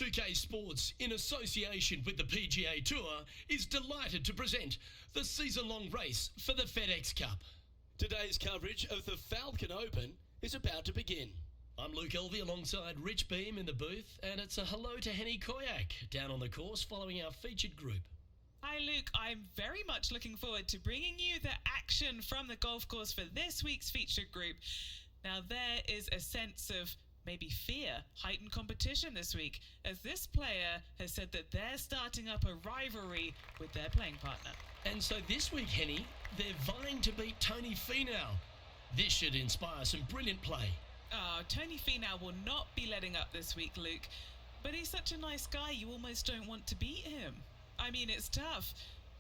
2K Sports, in association with the PGA Tour, is delighted to present the season-long race for the FedEx Cup. Today's coverage of the Falcon Open is about to begin. I'm Luke Elvey alongside Rich Beam in the booth, and it's a hello to Henny Koyak down on the course following our featured group. Hi Luke, I'm very much looking forward to bringing you the action from the golf course for this week's featured group. Now there is a sense of maybe fear, heightened competition this week, as this player has said that they're starting up a rivalry with their playing partner. And so this week, Henny, they're vying to beat Tony Finau. This should inspire some brilliant play. Oh, Tony Finau will not be letting up this week, Luke. But he's such a nice guy, you almost don't want to beat him. I mean, it's tough,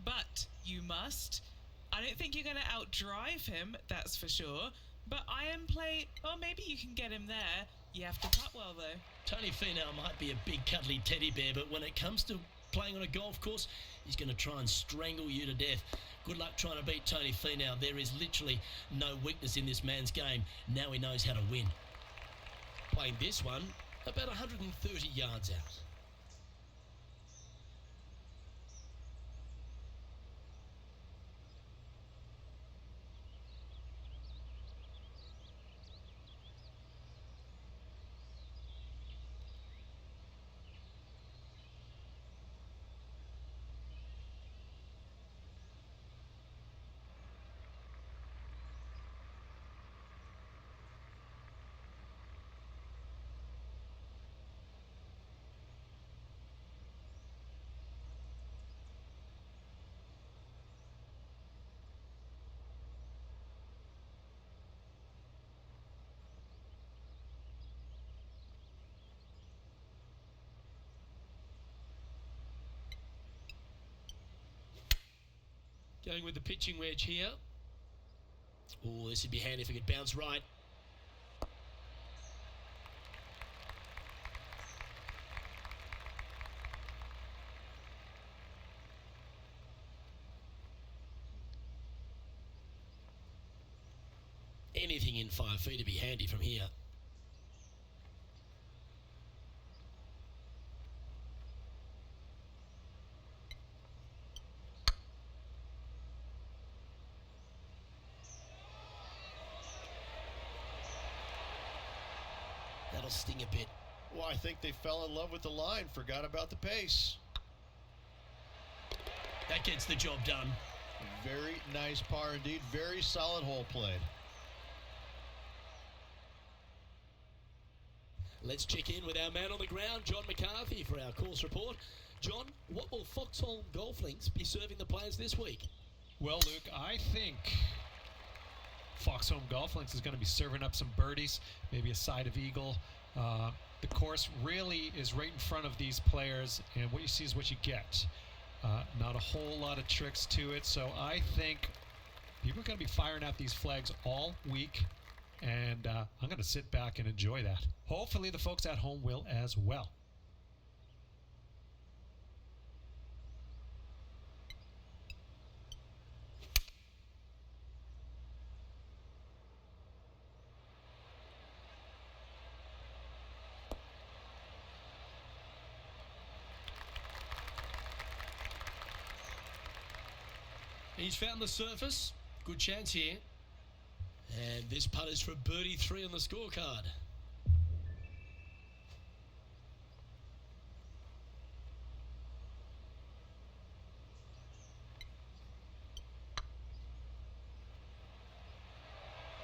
but you must. I don't think you're going to outdrive him, that's for sure. But iron play, or maybe you can get him there. You have to putt well, though. Tony Finau might be a big cuddly teddy bear, but when it comes to playing on a golf course, he's going to try and strangle you to death. Good luck trying to beat Tony Finau. There is literally no weakness in this man's game. Now he knows how to win. Playing this one about 130 yards out. Going with the pitching wedge here. Oh, this would be handy if it could bounce right. Anything in 5 feet would be handy from here. That'll sting a bit. Well, I think they fell in love with the line, forgot about the pace. That gets the job done. Very nice par indeed. Very solid hole played. Let's check in with our man on the ground, John McCarthy, for our course report. John, what will Foxholm Golf Links be serving the players this week? Well, Luke, I think Foxholm Golf Links is going to be serving up some birdies, maybe a side of eagle. The course really is right in front of these players, and what you see is what you get. Not a whole lot of tricks to it, so I think people are going to be firing out these flags all week, and I'm going to sit back and enjoy that. Hopefully the folks at home will as well. He's found the surface. Good chance here. And this putt is for birdie 3 on the scorecard.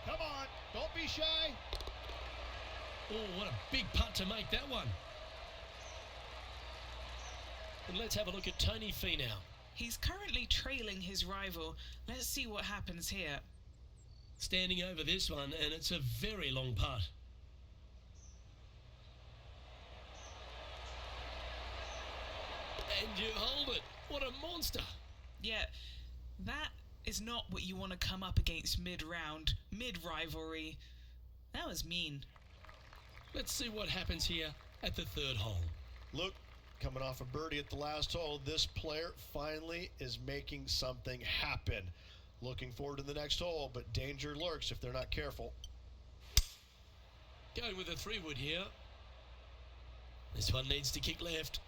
Come on, don't be shy. Oh, what a big putt to make that one. And let's have a look at Tony Finau. He's currently trailing his rival. Let's see what happens here. Standing over this one, and it's a very long putt. And you hold it. What a monster. Yeah, that is not what you want to come up against mid-round, mid-rivalry. That was mean. Let's see what happens here at the 3rd hole. Look, coming off a birdie at the last hole, this player finally is making something happen. Looking forward to the next hole, but danger lurks if they're not careful. Going with a 3-wood here. This one needs to kick left.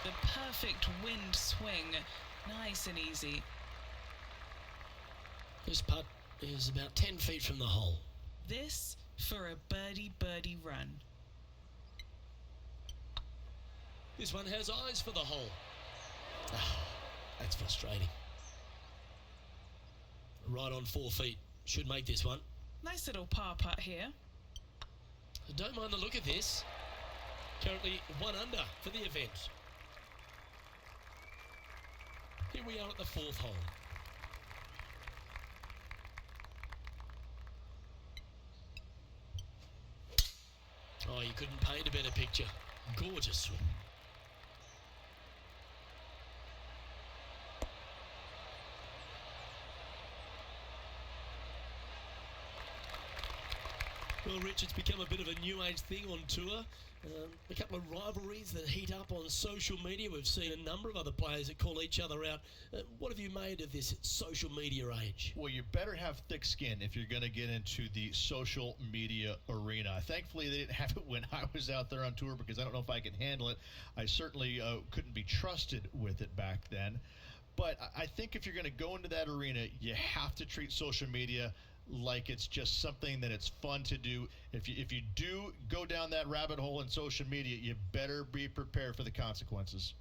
The perfect wind swing. Nice and easy. This putt is about 10 feet from the hole. This for a birdie run. This one has eyes for the hole. That's frustrating. Right on 4 feet. Should make this one. Nice little par putt here. I don't mind the look of this. Currently 1 under for the event. Here we are at the 4th hole. Oh, you couldn't paint a better picture. Gorgeous swing. Well, Rich, it's become a bit of a new age thing on tour. A couple of rivalries that heat up on social media. We've seen a number of other players that call each other out. What have you made of this social media age? Well, you better have thick skin if you're going to get into the social media arena. Thankfully, they didn't have it when I was out there on tour because I don't know if I could handle it. I certainly couldn't be trusted with it back then. But I think if you're going to go into that arena, you have to treat social media like it's just something that it's fun to do. If you do go down that rabbit hole in social media, you better be prepared for the consequences.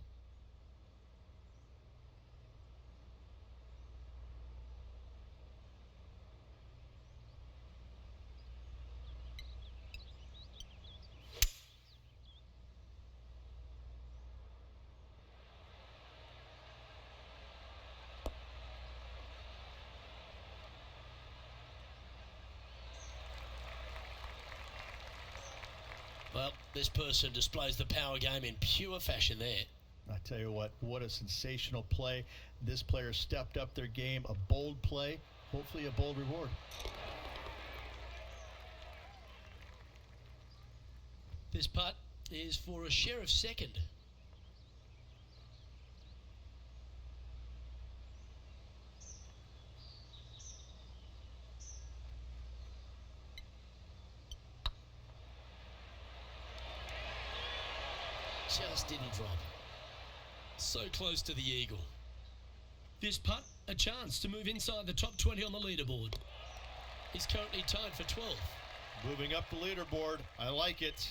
Well, this person displays the power game in pure fashion there. I tell you what a sensational play. This player stepped up their game, a bold play, hopefully a bold reward. This putt is for a share of second. Just didn't drop. So close to the eagle. This putt, a chance to move inside the top 20 on the leaderboard. He's currently tied for 12th. Moving up the leaderboard, I like it.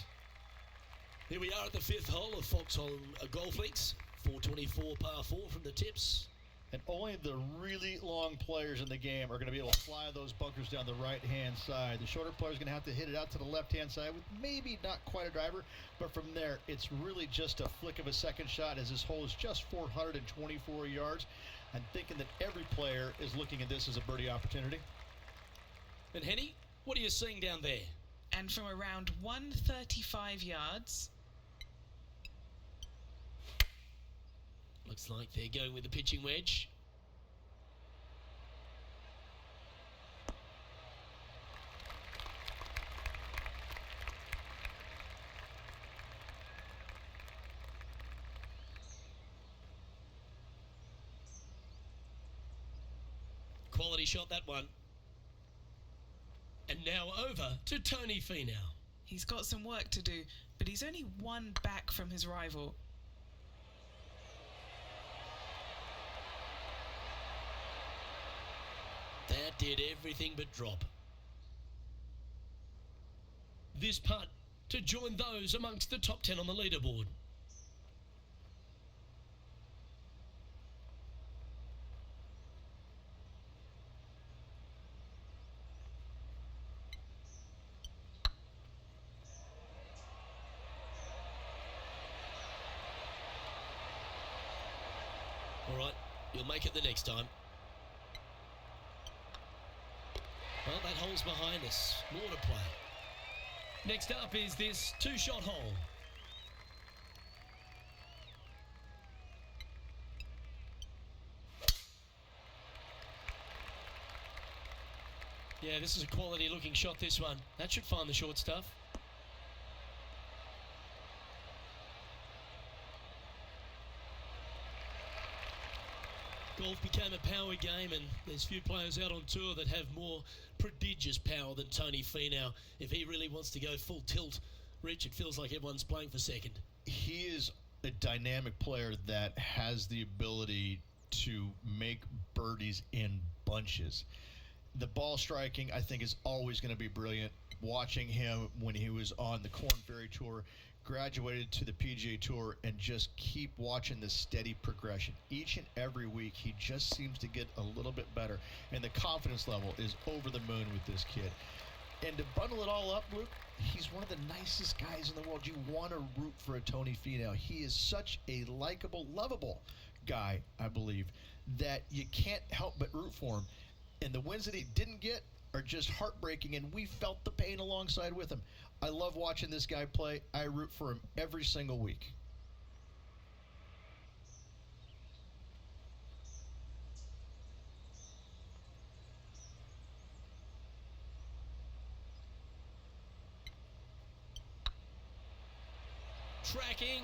Here we are at the 5th hole of Foxhole Golf Links. 424 par 4 from the tips. And only the really long players in the game are going to be able to fly those bunkers down the right-hand side. The shorter players are going to have to hit it out to the left-hand side with maybe not quite a driver, but from there, it's really just a flick of a second shot as this hole is just 424 yards. I'm thinking that every player is looking at this as a birdie opportunity. And Henny, what are you seeing down there? And from around 135 yards, looks like they're going with the pitching wedge. Quality shot, that one. And now over to Tony Finau. he's got some work to do, but he's only one back from his rival. That did everything but drop. This putt to join those amongst the top 10 on the leaderboard. All right, you'll make it the next time. Well, that hole's behind us. More to play. Next up is this two-shot hole. Yeah, this is a quality-looking shot, this one. That should find the short stuff. golf became a power game, and there's few players out on tour that have more prodigious power than Tony Finau. If he really wants to go full tilt, Rich, it feels like everyone's playing for second. He is a dynamic player that has the ability to make birdies in bunches. The ball striking, I think, is always going to be brilliant. Watching him when he was on the Korn Ferry Tour, graduated to the PGA Tour, and just keep watching the steady progression. Each and every week, he just seems to get a little bit better, and the confidence level is over the moon with this kid. And to bundle it all up, Luke, he's one of the nicest guys in the world. You want to root for a Tony Finau. He is such a likable, lovable guy, I believe, that you can't help but root for him. And the wins that he didn't get are just heartbreaking, and we felt the pain alongside with him. I love watching this guy play. I root for him every single week. Tracking.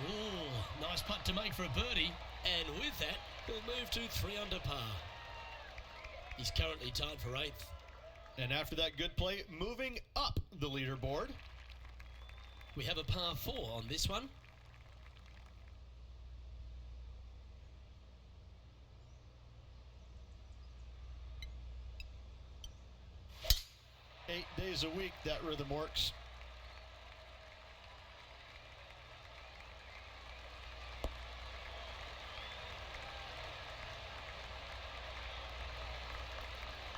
Ooh, nice putt to make for a birdie. And with that, he'll move to 3 under par. He's currently tied for 8th. And after that good play, moving up the leaderboard. We have a par 4 on this one. Eight days a week, that rhythm works.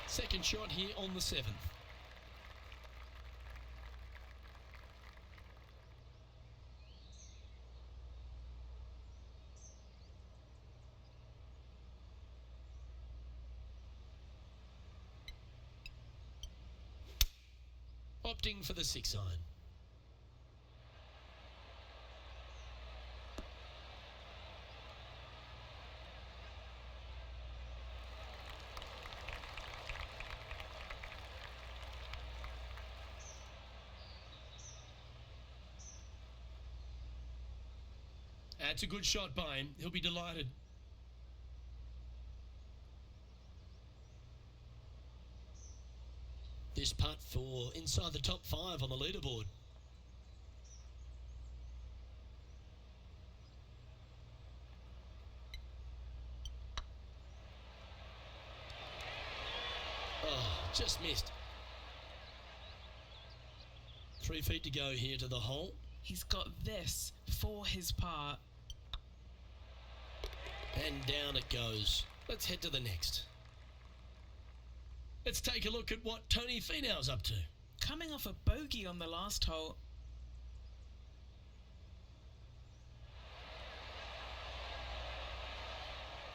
Second shot here on the 7th. Opting for the 6 iron. That's a good shot by him. He'll be delighted. This putt for inside the top 5 on the leaderboard. Oh, just missed. 3 feet to go here to the hole. He's got this for his par. And down it goes. Let's head to the next. Let's take a look at what Tony Finau's up to. Coming off a bogey on the last hole.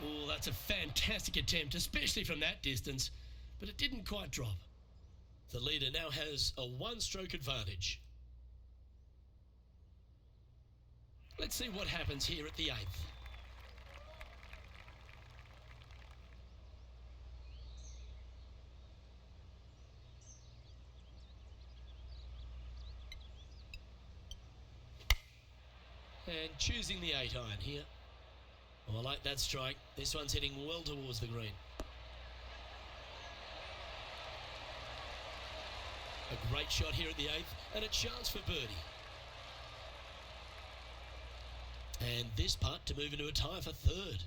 Oh, that's a fantastic attempt, especially from that distance, but it didn't quite drop. The leader now has a 1-stroke advantage. Let's see what happens here at the 8th. And choosing the 8 iron here. Oh, I like that strike. This one's heading well towards the green. A great shot here at the 8th, and a chance for birdie. And this putt to move into a tie for 3rd.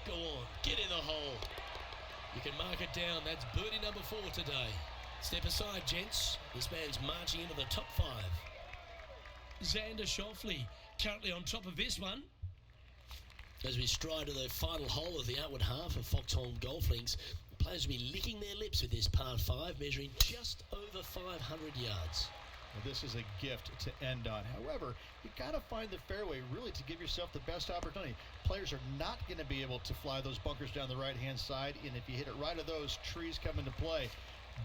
Go on, get in the hole. You can mark it down. That's birdie number 4 today. Step aside, gents. This man's marching into the top 5. Xander Schauffele currently on top of this one. As we stride to the final hole of the outward half of Foxholm Golf Links, the players will be licking their lips with this par 5, measuring just over 500 yards. Well, this is a gift to end on. However, you got to find the fairway really to give yourself the best opportunity. Players are not going to be able to fly those bunkers down the right-hand side, and if you hit it right of those, trees come into play.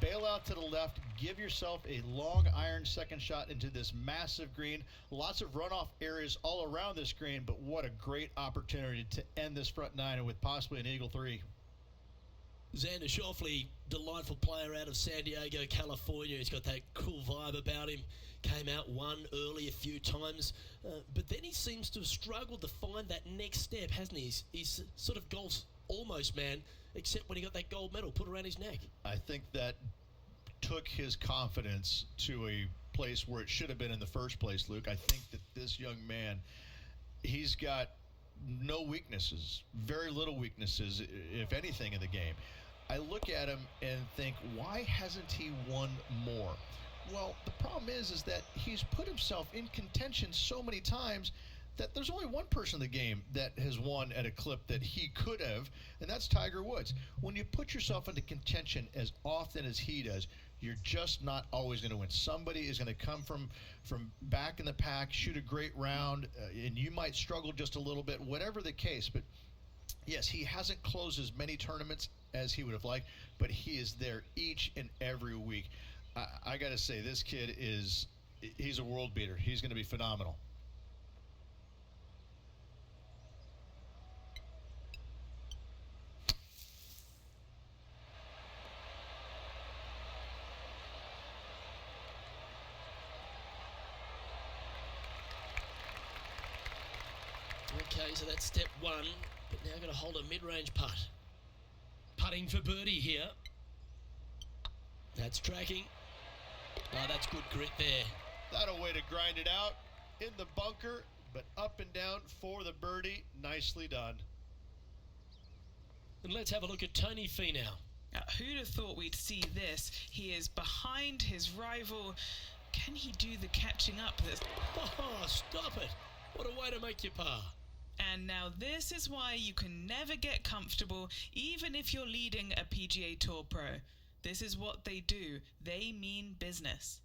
Bail out to the left, give yourself a long iron second shot into this massive green. Lots of runoff areas all around this green, but what a great opportunity to end this front nine with possibly an eagle 3. Xander Schauffele, delightful player out of San Diego, California. He's got that cool vibe about him. Came out, won early a few times, but then he seems to have struggled to find that next step, hasn't he? He's sort of golf's almost man, except when he got that gold medal put around his neck. I think that took his confidence to a place where it should have been in the first place, Luke. I think that this young man, he's got no weaknesses, very little weaknesses, if anything, in the game. I look at him and think, why hasn't he won more? Well, the problem is that he's put himself in contention so many times that there's only one person in the game that has won at a clip that he could have, and that's Tiger Woods. When you put yourself into contention as often as he does, you're just not always going to win. Somebody is going to come from back in the pack, shoot a great round, and you might struggle just a little bit, whatever the case. But yes, he hasn't closed as many tournaments as he would have liked, but he is there each and every week. I got to say, this kid he's a world beater. He's going to be phenomenal. Okay, so that's step one, but now going to hold a mid-range putt. Putting for birdie here. That's tracking. Oh, that's good grit there. That a way to grind it out in the bunker, but up and down for the birdie. Nicely done. And let's have a look at Tony Finau. Who'd have thought we'd see this? He is behind his rival. Can he do the catching up? Oh, stop it. What a way to make your par. And now this is why you can never get comfortable, even if you're leading a PGA Tour pro. This is what they do. They mean business.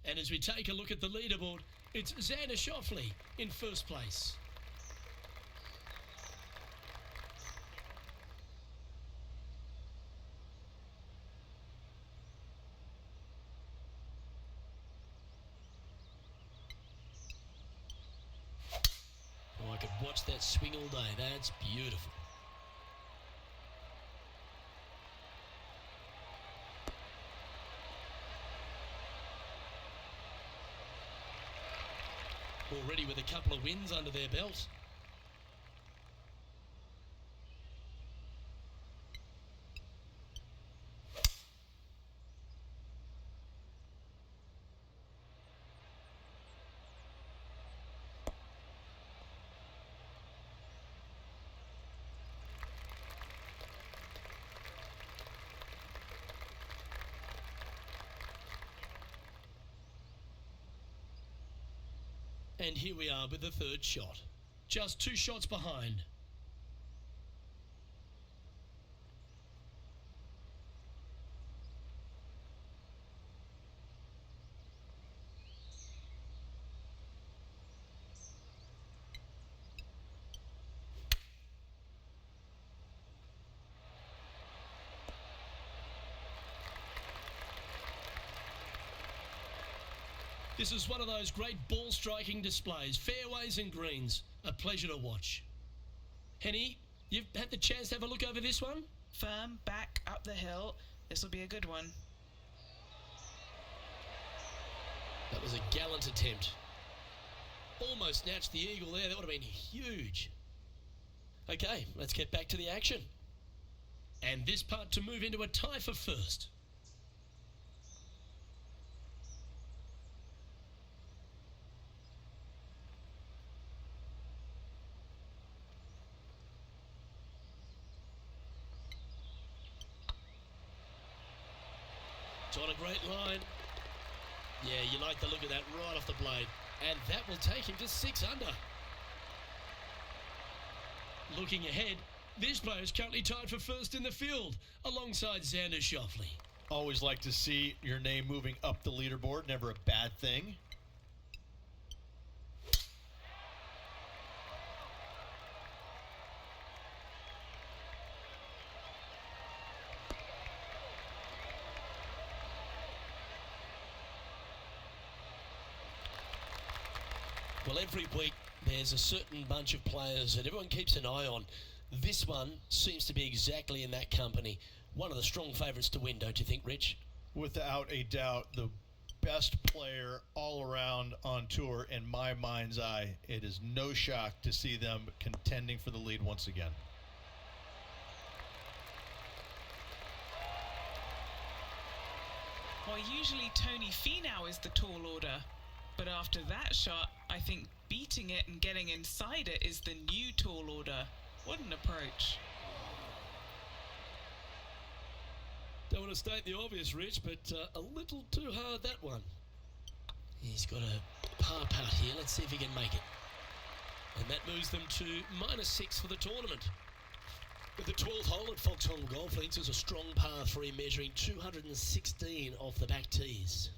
And as we take a look at the leaderboard, it's Xander Schauffele in first place. Oh, I could watch that swing all day. That's beautiful. Already with a couple of wins under their belt. And here we are with the third shot. Just 2 shots behind. This is one of those great ball striking displays, fairways and greens. A pleasure to watch. Henny, you've had the chance to have a look over this one? Firm, back, up the hill. This will be a good one. That was a gallant attempt. Almost snatched the eagle there. That would have been huge. Okay, let's get back to the action. And this putt to move into a tie for first. It's on a great line. Yeah, you like the look of that right off the blade. And that will take him to 6 under. Looking ahead, this player is currently tied for first in the field, alongside Xander Schauffele. Always like to see your name moving up the leaderboard. Never a bad thing. Well, every week there's a certain bunch of players that everyone keeps an eye on. This one seems to be exactly in that company. One of the strong favourites to win, don't you think, Rich? Without a doubt, the best player all around on tour in my mind's eye. It is no shock to see them contending for the lead once again. Well, usually Tony Finau is the tall order, but after that shot, I think beating it and getting inside it is the new tall order. What an approach. Don't want to state the obvious, Rich, but a little too hard, that one. He's got a par putt here. Let's see if he can make it. And that moves them to -6 for the tournament. With the 12th hole at Falcon Golf Links is a strong par 3 measuring 216 off the back tees.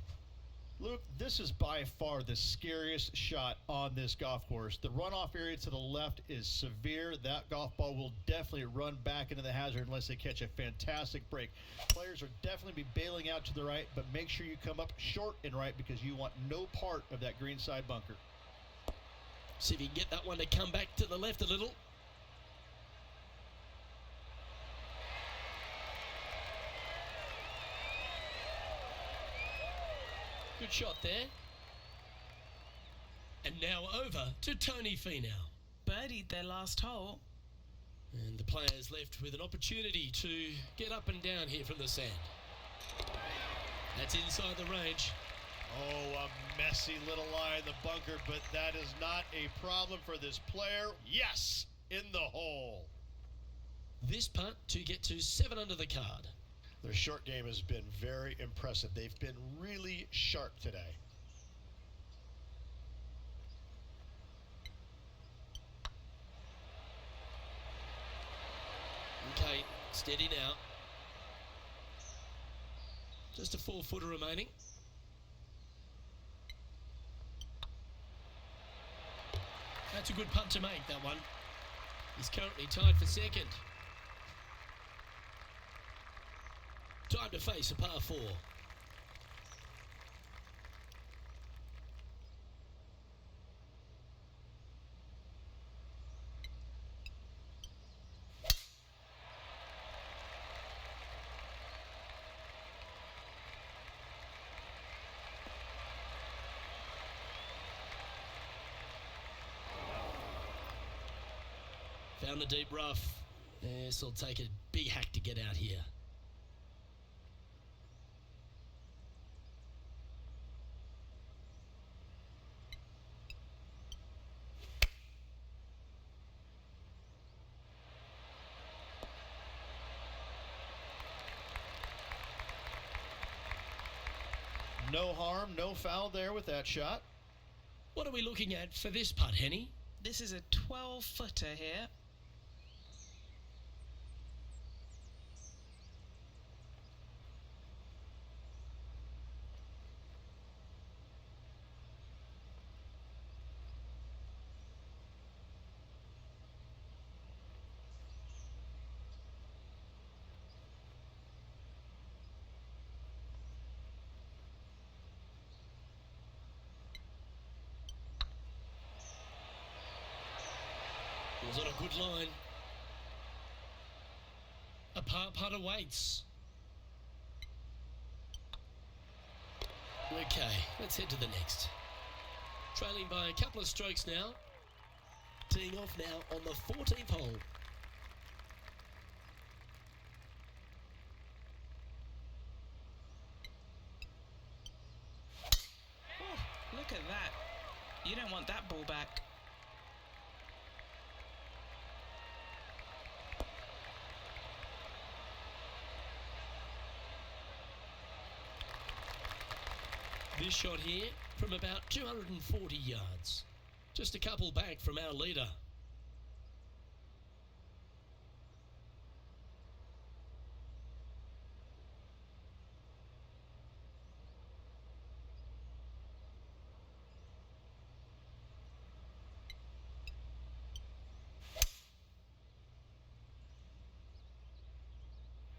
Luke, this is by far the scariest shot on this golf course. The runoff area to the left is severe. That golf ball will definitely run back into the hazard unless they catch a fantastic break. Players are definitely be bailing out to the right, but make sure you come up short and right because you want no part of that green side bunker. See if you can get that one to come back to the left a little. Good shot there. And now over to Tony Finau. Birdied their last hole. And the players left with an opportunity to get up and down here from the sand. That's inside the range. Oh, a messy little lie in the bunker, but that is not a problem for this player. Yes, in the hole. This putt to get to 7 under the card. Their short game has been very impressive. They've been really sharp today. Okay, steady now. Just a 4-footer remaining. That's a good putt to make, that one. He's currently tied for second. Time to face a par 4. Found the deep rough. This will take a big hack to get out here. No harm, no foul there with that shot. What are we looking at for this putt, Henny? This is a 12-footer here. It was on a good line. A par putt awaits. Okay, let's head to the next. Trailing by a couple of strokes now. Teeing off now on the 14th hole. Oh, look at that. You don't want that ball back. This shot here from about 240 yards. Just a couple back from our leader.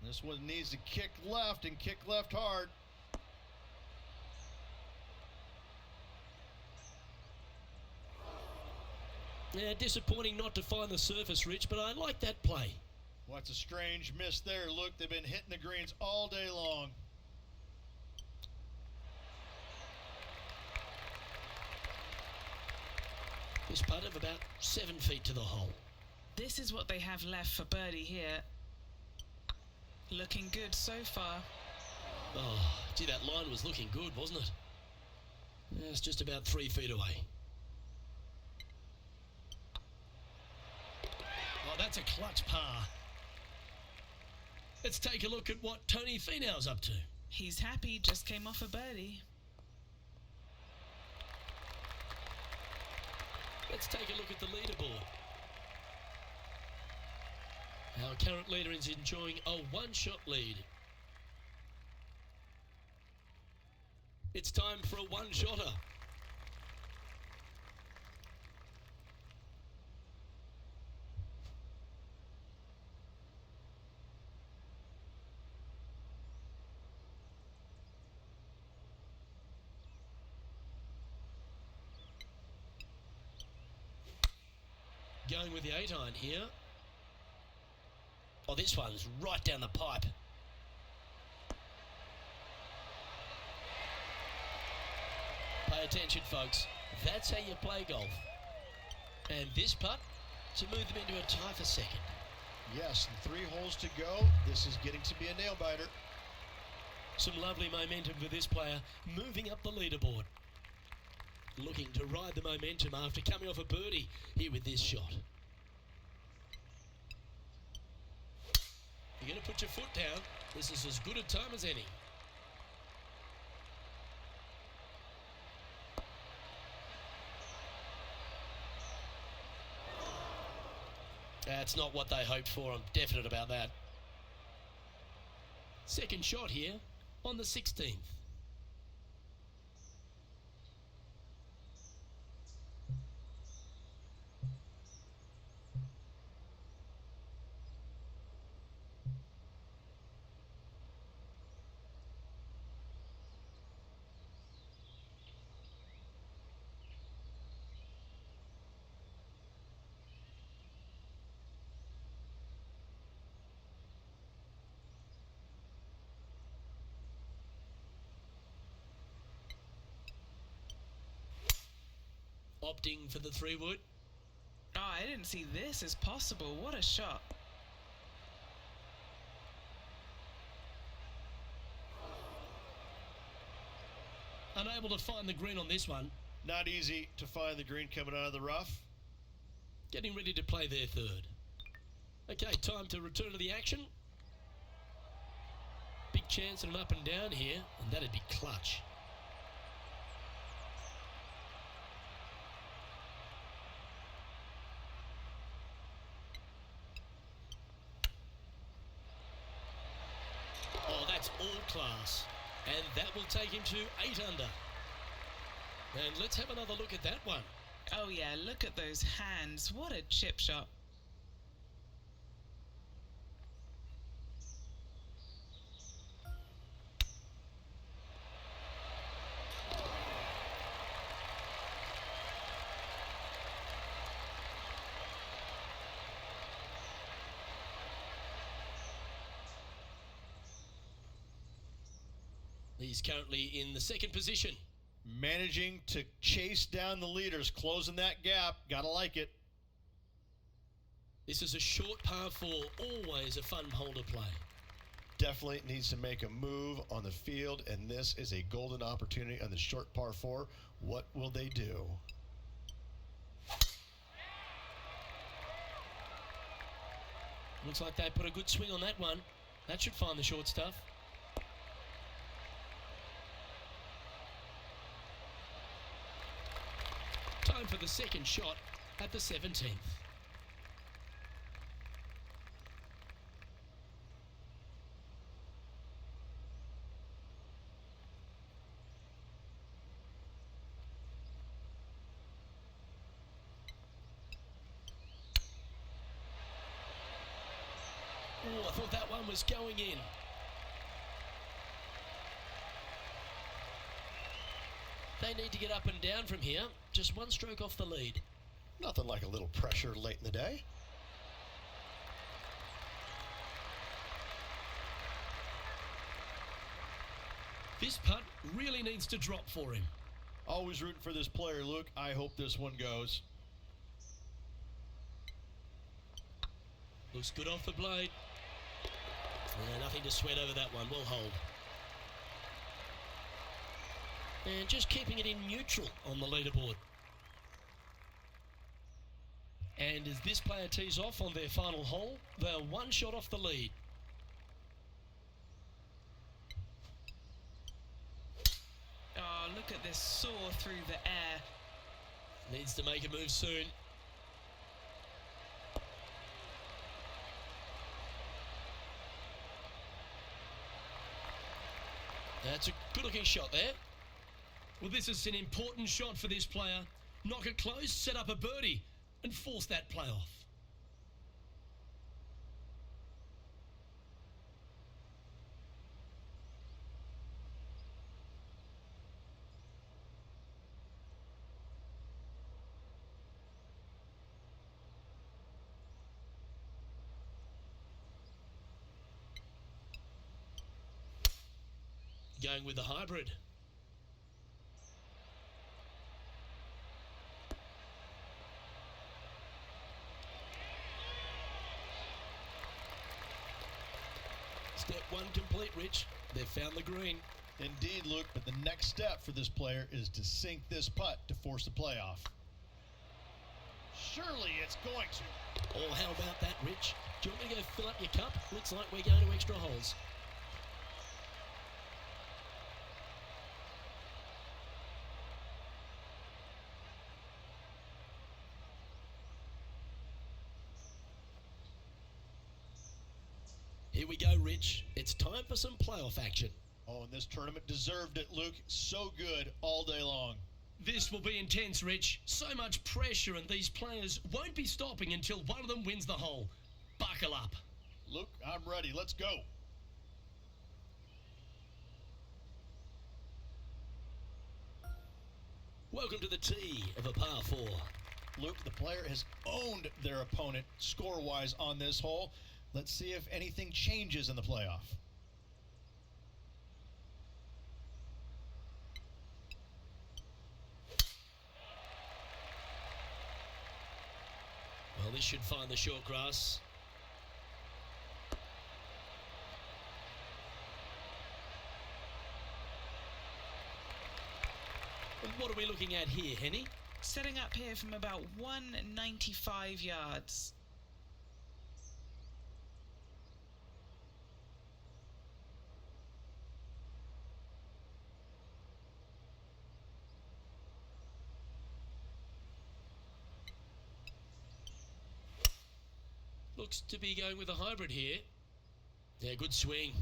This one needs to kick left and kick left hard. Yeah, disappointing not to find the surface, Rich, but I like that play. What's a strange miss there. Look, they've been hitting the greens all day long. This putt of about 7 feet to the hole. This is what they have left for birdie here. Looking good so far. Oh, gee, that line was looking good, wasn't it? Yeah, it's just about 3 feet away. Oh, that's a clutch par. Let's take a look at what Tony Finau's up to. He's happy, just came off a birdie. Let's take a look at the leaderboard. Our current leader is enjoying a one-shot lead. It's time for a one-shotter. Going with the 8-iron here. Oh, this one's right down the pipe. Pay attention, folks. That's how you play golf. And this putt to move them into a tie for second. Yes, and 3 holes to go. This is getting to be a nail-biter. Some lovely momentum for this player, moving up the leaderboard. Looking to ride the momentum after coming off a birdie here with this shot. You're going to put your foot down. This is as good a time as any. That's not what they hoped for. I'm definite about that. Second shot here on the 16th. Opting for the 3-wood. Oh, I didn't see this as possible. What a shot. Unable to find the green on this one. Not easy to find the green coming out of the rough. Getting ready to play their third. Okay, time to return to the action. Big chance at an up and down here, and that'd be clutch. Oh, that's all class. And that will take him to 8 under. And let's have another look at that one. Oh yeah, look at those hands. What a chip shot. He's currently in the second position. Managing to chase down the leaders, closing that gap. Gotta like it. This is a short par 4, always a fun hole to play. Definitely needs to make a move on the field, and this is a golden opportunity on the short par 4. What will they do? Looks like they put a good swing on that one. That should find the short stuff. Time for the second shot at the 17th. Oh, I thought that one was going in. They need to get up and down from here. Just one stroke off the lead. Nothing like a little pressure late in the day. This putt really needs to drop for him. Always rooting for this player, Luke. I hope this one goes. Looks good off the blade. Nothing to sweat over that one. We'll hold. And just keeping it in neutral on the leaderboard. And as this player tees off on their final hole, they're one shot off the lead. Oh, look at this soar through the air. Needs to make a move soon. That's a good-looking shot there. Well, this is an important shot for this player. Knock it close, set up a birdie, and force that play off. Going with the hybrid. Step one complete, Rich. They've found the green. Indeed, Luke, but the next step for this player is to sink this putt to force the playoff. Surely it's going to. Oh, how about that, Rich? Do you want me to go fill up your cup? Looks like we're going to extra holes. Here we go, Rich. It's time for some playoff action. Oh, and this tournament deserved it, Luke. So good all day long. This will be intense, Rich. So much pressure, and these players won't be stopping until one of them wins the hole. Buckle up. Luke, I'm ready. Let's go. Welcome to the tee of a par 4. Luke, the player has owned their opponent score-wise on this hole. Let's see if anything changes in the playoff. Well, this should find the short grass. And what are we looking at here, Henny? Setting up here from about 195 yards. Looks to be going with a hybrid here. Yeah, good swing.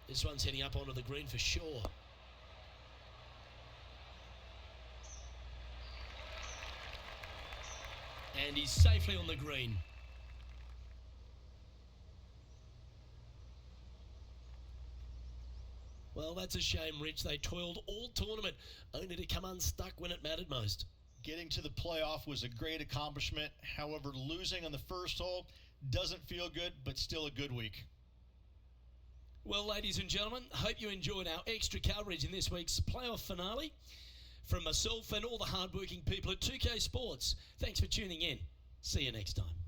This one's heading up onto the green for sure. And he's safely on the green. Well, that's a shame, Rich. They toiled all tournament, only to come unstuck when it mattered most. Getting to the playoff was a great accomplishment. However, losing on the first hole doesn't feel good, but still a good week. Well, ladies and gentlemen, hope you enjoyed our extra coverage in this week's playoff finale. From myself and all the hardworking people at 2K Sports, thanks for tuning in. See you next time.